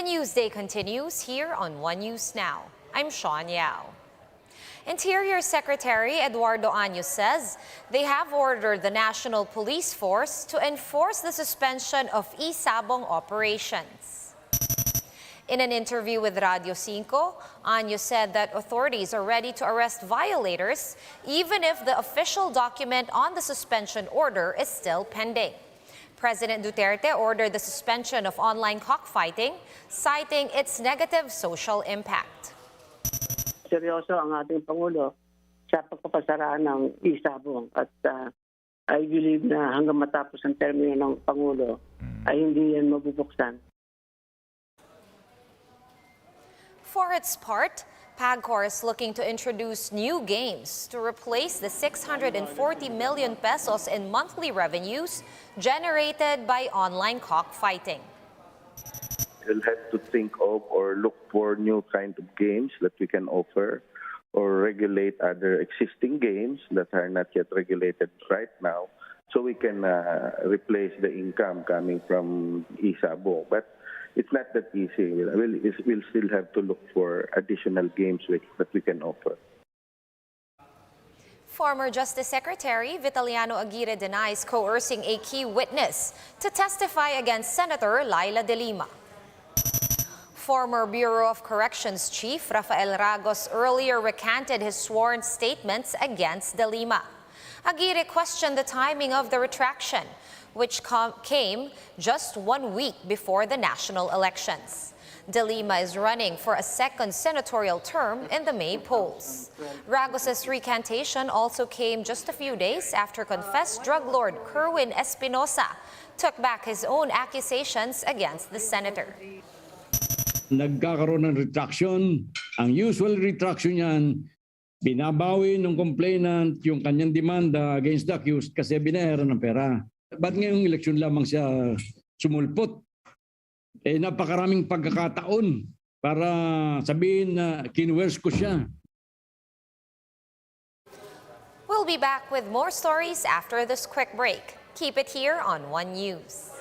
The News Day continues here on One News Now. I'm Sean Yao. Interior Secretary Eduardo Años says they have ordered the National Police Force to enforce the suspension of e-sabong operations. In an interview with Radio 5, Años said that authorities are ready to arrest violators even if the official document on the suspension order is still pending. President Duterte ordered the suspension of online cockfighting, citing its negative social impact. Seryoso ang ating Pangulo sa pagpapasaraan ng isabong at I believe na hanggang matapos ang termino ng Pangulo ay hindi yan mabubuksan. For its part, PAGCOR is looking to introduce new games to replace the 640 million pesos in monthly revenues generated by online cockfighting. We'll have to think of or look for new kind of games that we can offer or regulate other existing games that are not yet regulated right now so we can replace the income coming from isabong. But it's not that easy. We'll still have to look for additional games that we can offer. Former Justice Secretary Vitaliano Aguirre denies coercing a key witness to testify against Senator Laila De Lima. Former Bureau of Corrections Chief Rafael Ragos earlier recanted his sworn statements against De Lima. Aguirre questioned the timing of the retraction, which came just 1 week before the national elections. De Lima is running for a second senatorial term in the May polls. Ragos's recantation also came just a few days after confessed drug lord Kerwin Espinosa took back his own accusations against the senator. Nagkakaroon ng retraction. Ang usual retraction niyan, binabawi ng complainant yung kanyang demanda against the accused kasi binayaran ng pera. Ba't ngayong eleksyon lamang siya sumulpot? Napakaraming pagkakataon para sabihin na kinwers ko siya. We'll be back with more stories after this quick break. Keep it here on One News.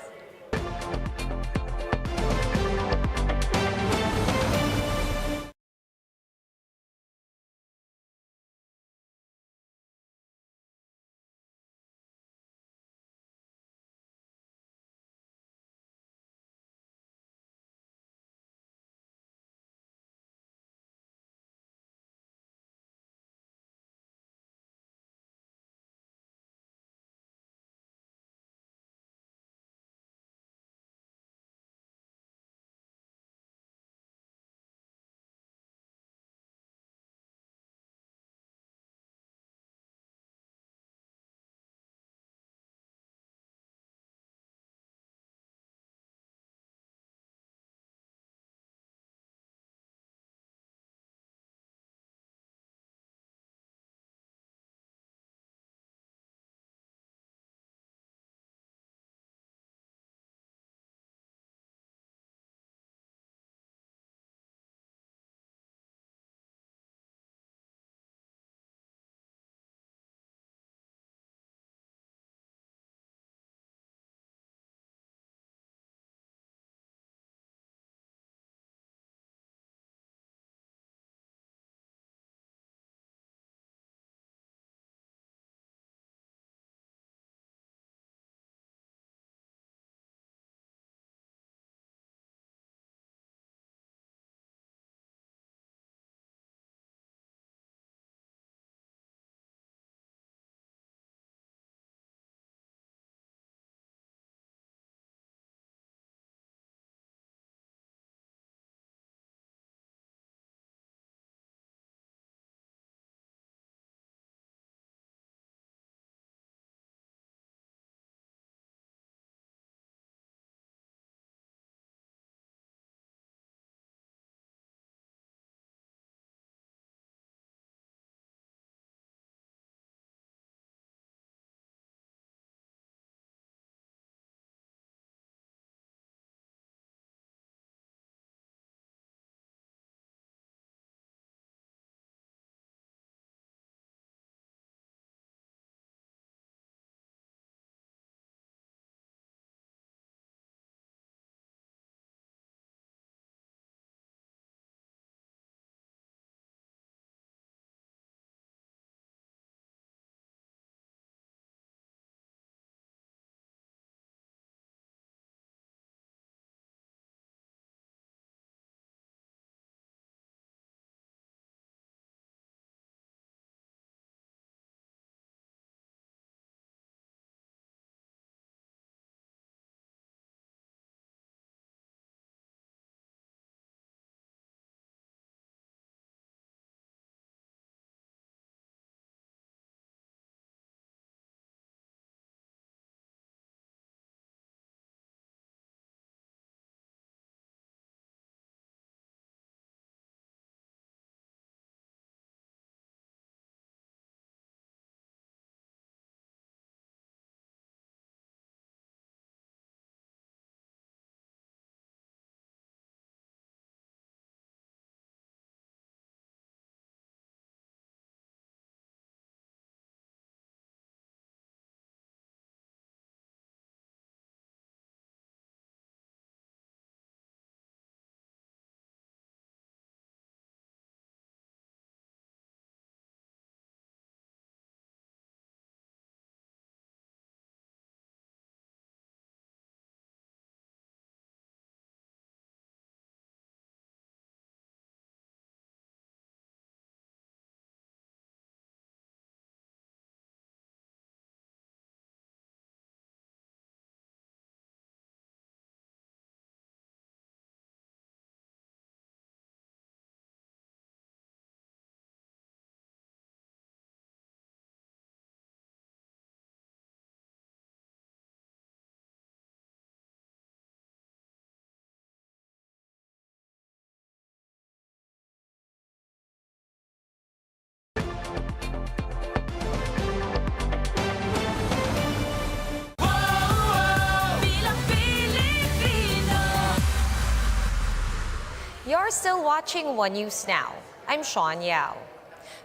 still watching One News Now. I'm Sean Yao.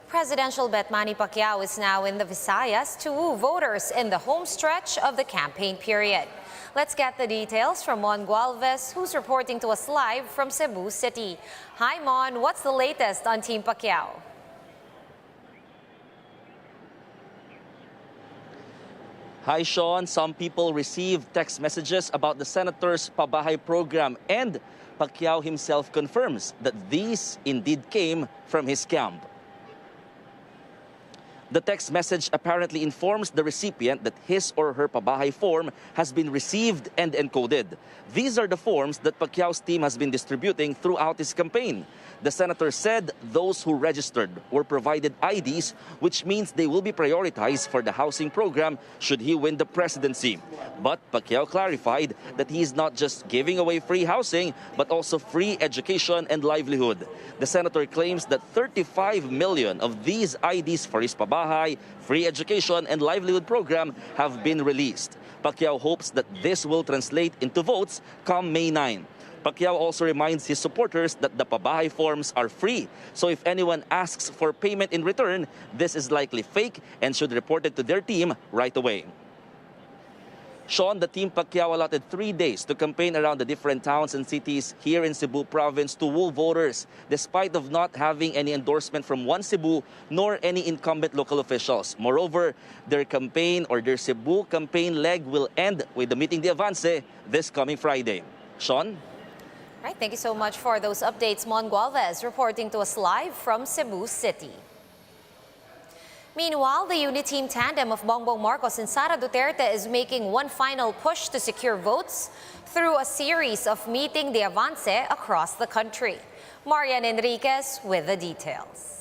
Presidential bet Manny Pacquiao is now in the Visayas to woo voters in the home stretch of the campaign period. Let's get the details from Mon Gualvez, who's reporting to us live from Cebu City. Hi Mon, what's the latest on Team Pacquiao? Hi, Sean. Some people received text messages about the senator's Pabahay program, and Pacquiao himself confirms that these indeed came from his camp. The text message apparently informs the recipient that his or her Pabahay form has been received and encoded. These are the forms that Pacquiao's team has been distributing throughout his campaign. The senator said those who registered were provided IDs, which means they will be prioritized for the housing program should he win the presidency. But Pacquiao clarified that he is not just giving away free housing, but also free education and livelihood. The senator claims that 35 million of these IDs for his Pabahay, free education and livelihood program have been released. Pacquiao hopes that this will translate into votes come May 9. Pacquiao also reminds his supporters that the Pabahay forms are free. So if anyone asks for payment in return, this is likely fake and should report it to their team right away. Sean, the Team Pacquiao allotted 3 days to campaign around the different towns and cities here in Cebu province to woo voters, despite of not having any endorsement from One Cebu nor any incumbent local officials. Moreover, their campaign or their Cebu campaign leg will end with the Meeting de Avance this coming Friday. Sean? Right, thank you so much for those updates. Mon Gualvez reporting to us live from Cebu City. Meanwhile, the Uniteam tandem of Bongbong Marcos and Sara Duterte is making one final push to secure votes through a series of Meeting de Avance across the country. Marian Enriquez with the details.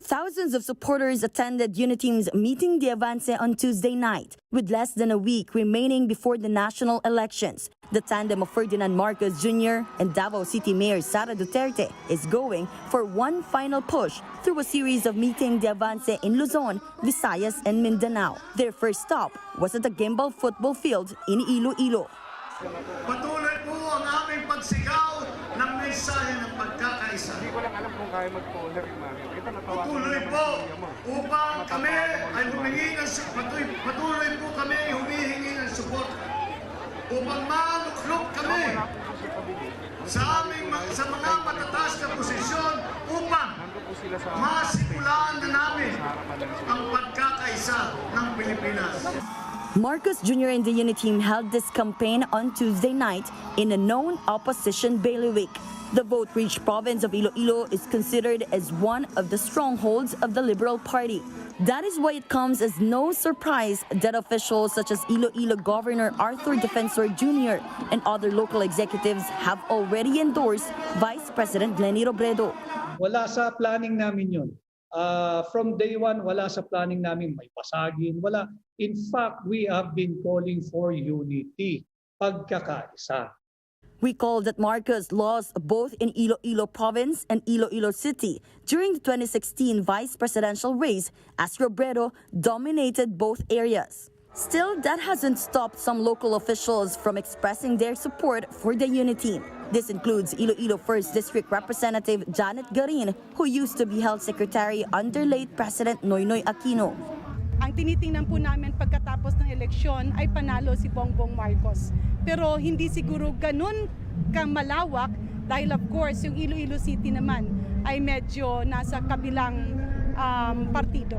Thousands of supporters attended Uniteam's Meeting de Avance on Tuesday night. With less than a week remaining before the national elections, the tandem of Ferdinand Marcos Jr. and Davao City Mayor Sara Duterte is going for one final push through a series of Meeting de Avance in Luzon, Visayas, and Mindanao. Their first stop was at the Gimbal Football Field in Iloilo. Patuloy po ang aming pagsigaw ng mensahe ng pagkakaisa. Hindi ko lang alam kung kaya mag-caller, Mario. Kita natawagan Patuloy po upang kami ay humingi ng patuloy po kami humihingi ng support upang maluklok kami sa mga matataas na posisyon upang masimulaan na namin ang pagkakaisa ng Pilipinas. Marcos Jr. and the Uniteam held this campaign on Tuesday night in a known opposition bailiwick. The vote-rich province of Iloilo is considered as one of the strongholds of the Liberal Party. That is why it comes as no surprise that officials such as Iloilo Governor Arthur Defensor Jr. and other local executives have already endorsed Vice President Leni Robredo. Wala sa planning namin yun. From day one, wala sa planning namin may pasagin. Wala. In fact, we have been calling for unity, pagkakaisa. Recall that Marcos lost both in Iloilo Province and Iloilo City during the 2016 vice presidential race as Robredo dominated both areas. Still, that hasn't stopped some local officials from expressing their support for the Uniteam. This includes Iloilo 1st District Representative Janet Garin, who used to be Health Secretary under late President Noynoy Aquino. Ang tinitingnan po namin pagkatapos ng eleksyon ay panalo si Bongbong Marcos. Pero hindi siguro ganun kamalawak dahil of course yung Iloilo City naman ay medyo nasa kabilang partido.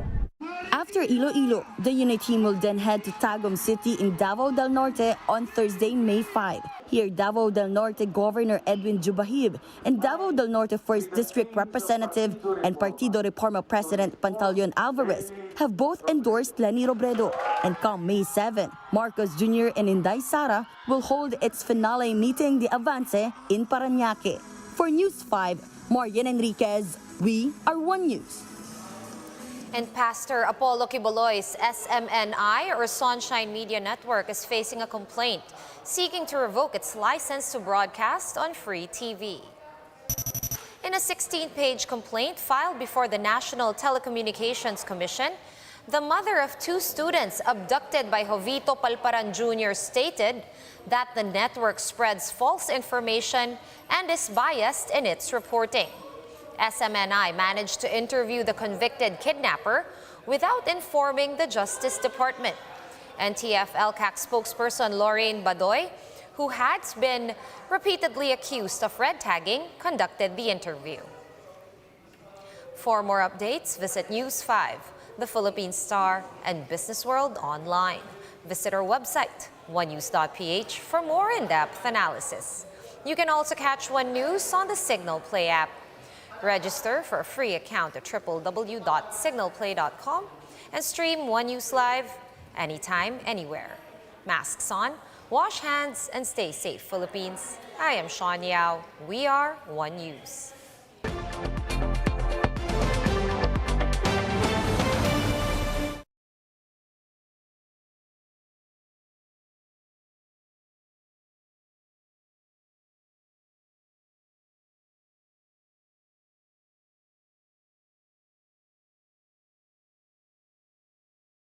After Iloilo, the Uniteam will then head to Tagum City in Davao del Norte on Thursday, May 5. Here, Davao del Norte Governor Edwin Jubahib and Davao del Norte 1st District Representative and Partido Reforma President Pantaleon Alvarez have both endorsed Leni Robredo. And come May 7, Marcos Jr. and Inday Sara will hold its finale Meeting de Avance in Parañaque. For News 5, Marian Enriquez, we are One News. And Pastor Apollo Quiboloy's SMNI or Sunshine Media Network is facing a complaint seeking to revoke its license to broadcast on free TV. In a 16-page complaint filed before the National Telecommunications Commission, The mother of 2 students abducted by Jovito Palparan Jr. stated that the network spreads false information and is biased in its reporting. SMNI managed to interview the convicted kidnapper without informing the Justice Department. NTF-ELCAC spokesperson Lorraine Badoy, who has been repeatedly accused of red tagging, conducted the interview. For more updates, visit News 5, The Philippine Star, and Business World online. Visit our website, onenews.ph, for more in-depth analysis. You can also catch One News on the Signal Play app. Register for a free account at www.signalplay.com and stream One News live anytime, anywhere. Masks on, wash hands, and stay safe, Philippines. I am Sean Yao. We are One News.